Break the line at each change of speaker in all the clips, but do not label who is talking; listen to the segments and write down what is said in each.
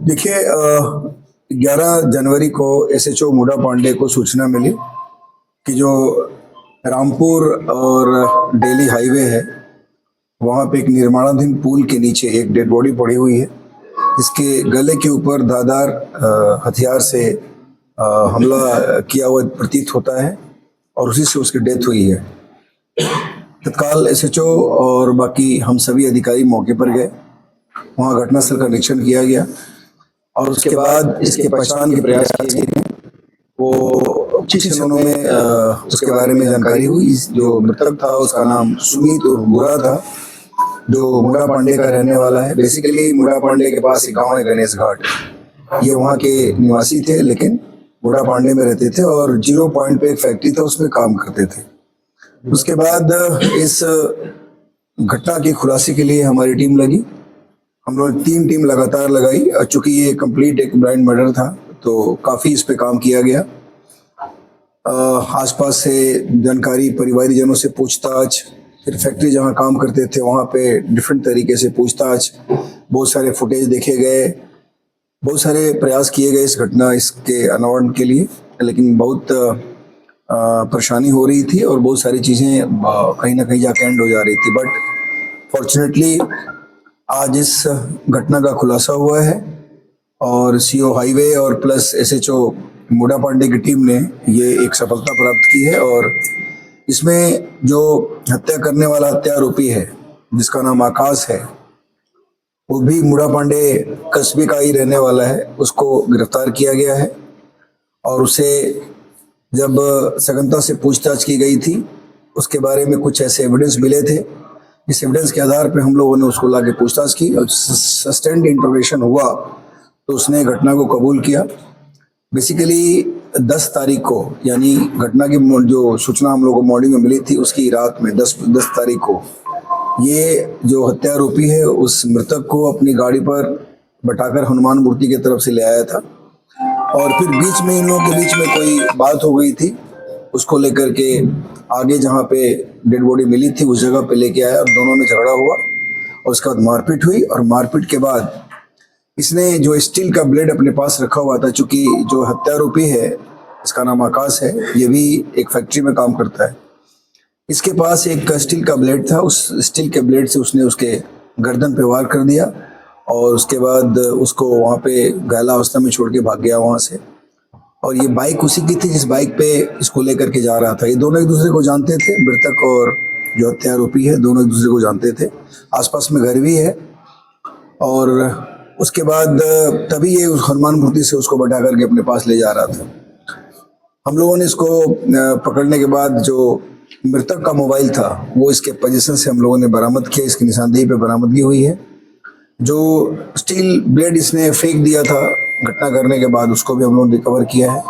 देखिए 11 जनवरी को एसएचओ मुडा पांडे को सूचना मिली कि जो रामपुर और दिल्ली हाईवे है वहाँ पे एक निर्माणाधीन पुल के नीचे एक डेड बॉडी पड़ी हुई है। इसके गले के ऊपर धारदार हथियार से हमला किया हुआ प्रतीत होता है और उसी से उसकी डेथ हुई है। तत्काल एसएचओ और बाकी हम सभी अधिकारी मौके पर गए, वहाँ घटनास्थल का निरीक्षण किया गया और उसके बाद इसके पहचान के प्रयास किए गए। वो कुछ दिनों में उसके बारे में जानकारी हुई। जो मृतक था उसका नाम सुमित बुरा था, जो मुड़ा पांडे का रहने वाला है। बेसिकली मुड़ा पांडे के पास एक गांव है गणेश घाट, ये वहाँ के निवासी थे लेकिन मुड़ा पांडे में रहते थे और 0 पॉइंट पे एक फैक्ट्री था उसमें काम करते थे। उसके बाद इस घटना की खुलासे के लिए हमारी टीम लगी। हम लोग 3 टीम लगातार लगाई। चूंकि ये कंप्लीट एक ब्लाइंड मर्डर था तो काफ़ी इस पे काम किया गया। आसपास से जानकारी, परिवारजनों से पूछताछ, फिर फैक्ट्री जहाँ काम करते थे वहाँ पे डिफरेंट तरीके से पूछताछ, बहुत सारे फुटेज देखे गए, बहुत सारे प्रयास किए गए इस घटना इसके अनावरण के लिए, लेकिन बहुत परेशानी हो रही थी और बहुत सारी चीज़ें कहीं ना कहीं जाके एंड हो जा रही थी। बट फॉर्चुनेटली आज इस घटना का खुलासा हुआ है और सीओ हाईवे और प्लस एसएचओ मुडा पांडे की टीम ने ये एक सफलता प्राप्त की है। और इसमें जो हत्या करने वाला हत्या आरोपी है जिसका नाम आकाश है, वो भी मुडा पांडे कस्बे का ही रहने वाला है, उसको गिरफ्तार किया गया है। और उसे जब सघनता से पूछताछ की गई थी उसके बारे में कुछ ऐसे एविडेंस मिले थे। इस एविडेंस के आधार पे हम लोगों ने उसको लाके पूछताछ की और सस्टेन्ड इंटरोगेशन हुआ तो उसने घटना को कबूल किया। बेसिकली 10 तारीख को, यानी घटना की जो सूचना हम लोगों को मॉर्निंग में मिली थी उसकी रात में 10 तारीख को ये जो हत्या आरोपी है उस मृतक को अपनी गाड़ी पर बैठाकर हनुमान मूर्ति की तरफ से ले आया था और फिर बीच में इन लोगों के बीच में कोई बात हो गई थी, उसको लेकर के आगे जहाँ पे डेड बॉडी मिली थी उस जगह पे लेके आया और दोनों में झगड़ा हुआ और उसके बाद मारपीट हुई। और मारपीट के बाद इसने जो स्टील का ब्लेड अपने पास रखा हुआ था, चूंकि जो हत्यारोपी है इसका नाम आकाश है, ये भी एक फैक्ट्री में काम करता है, इसके पास एक स्टील का ब्लेड था। उस स्टील के ब्लेड से उसने उसके गर्दन पे वार कर दिया और उसके बाद उसको वहाँ पे घायला अवस्था में छोड़ के भाग गया वहाँ से। और ये बाइक उसी की थी जिस बाइक पे इसको लेकर के जा रहा था। ये दोनों एक दूसरे को जानते थे, मृतक और जो हत्यारोपी है दोनों एक दूसरे को जानते थे, आसपास में घर भी है। और उसके बाद तभी ये उस हनुमान मूर्ति से उसको बैठा करके अपने पास ले जा रहा था। हम लोगों ने इसको पकड़ने के बाद जो मृतक का मोबाइल था वो इसके पोजीशन से हम लोगों ने बरामद किया, इसकी निशानदेही पे बरामदगी हुई है। जो स्टील ब्लेड इसने फेंक दिया था घटना करने के बाद उसको भी हम लोगों ने रिकवर किया है।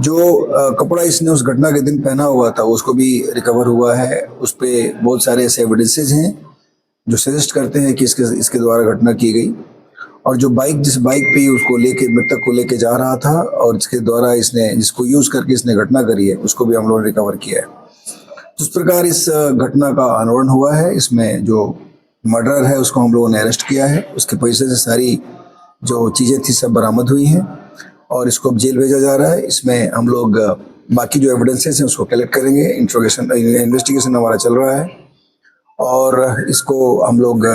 जो कपड़ा इसने उस घटना के दिन पहना हुआ था उसको भी रिकवर हुआ है। उस पर बहुत सारे ऐसे एविडेंसेज हैं जो सजेस्ट करते हैं कि इसके द्वारा घटना की गई। और जो बाइक, जिस बाइक पे उसको लेके मृतक को लेके जा रहा था और जिसके द्वारा इसने, जिसको यूज करके इसने घटना करी है, उसको भी हम लोगों ने रिकवर किया है। तो इस प्रकार इस घटना का अनावरण हुआ है। इसमें जो मर्डरर है उसको हम लोगों ने अरेस्ट किया है, उसके पैसे से सारी जो चीज़ें थी सब बरामद हुई हैं और इसको अब जेल भेजा जा रहा है। इसमें हम लोग बाकी जो एविडेंसेस हैं उसको कलेक्ट करेंगे। इन्वेस्टिगेशन हमारा चल रहा है और इसको हम लोग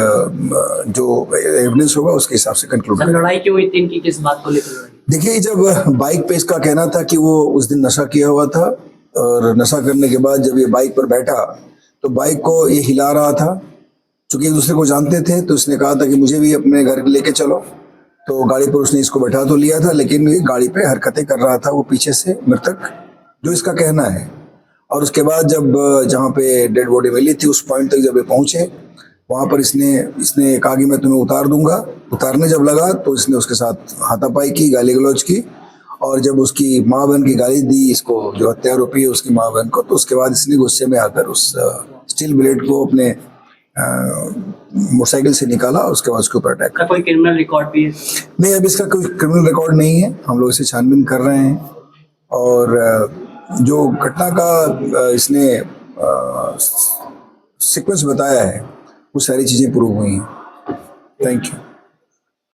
जो एविडेंस होगा उसके हिसाब से कंक्लूड करेंगे।
लड़ाई क्यों हुई थी इनकी, किस बात को लेकर?
देखिए, जब बाइक पे इसका कहना था कि वो उस दिन नशा किया हुआ था और नशा करने के बाद जब ये बाइक पर बैठा तो बाइक को ये हिला रहा था। चूंकि एक दूसरे को जानते थे तो इसने कहा था कि मुझे भी अपने घर लेके चलो, तो गाड़ी पर उसने इसको बैठा तो लिया था लेकिन गाड़ी पे हरकतें कर रहा था वो पीछे से मृतक, जो इसका कहना है। और उसके बाद जब जहाँ पे डेड बॉडी मिली थी उस पॉइंट तक जब ये पहुंचे वहाँ पर इसने कहा कि मैं तुम्हें उतार दूंगा। उतारने जब लगा तो इसने उसके साथ हाथापाई की, गाली गलौज की और जब उसकी माँ बहन की गाली दी इसको, जो हत्यारोपी है उसकी माँ बहन को, तो उसके बाद इसने गुस्से में आकर उस स्टील ब्लेड को अपने मोटरसाइकिल से निकाला और उसके बाद उसके ऊपर अटैक
का। कोई क्रिमिनल रिकॉर्ड भी है?
नहीं, अब इसका कोई क्रिमिनल रिकॉर्ड नहीं है। हम लोग इसे छानबीन कर रहे हैं और जो घटना का इसने सीक्वेंस बताया है वो सारी चीज़ें प्रूव हुई हैं। Thank you.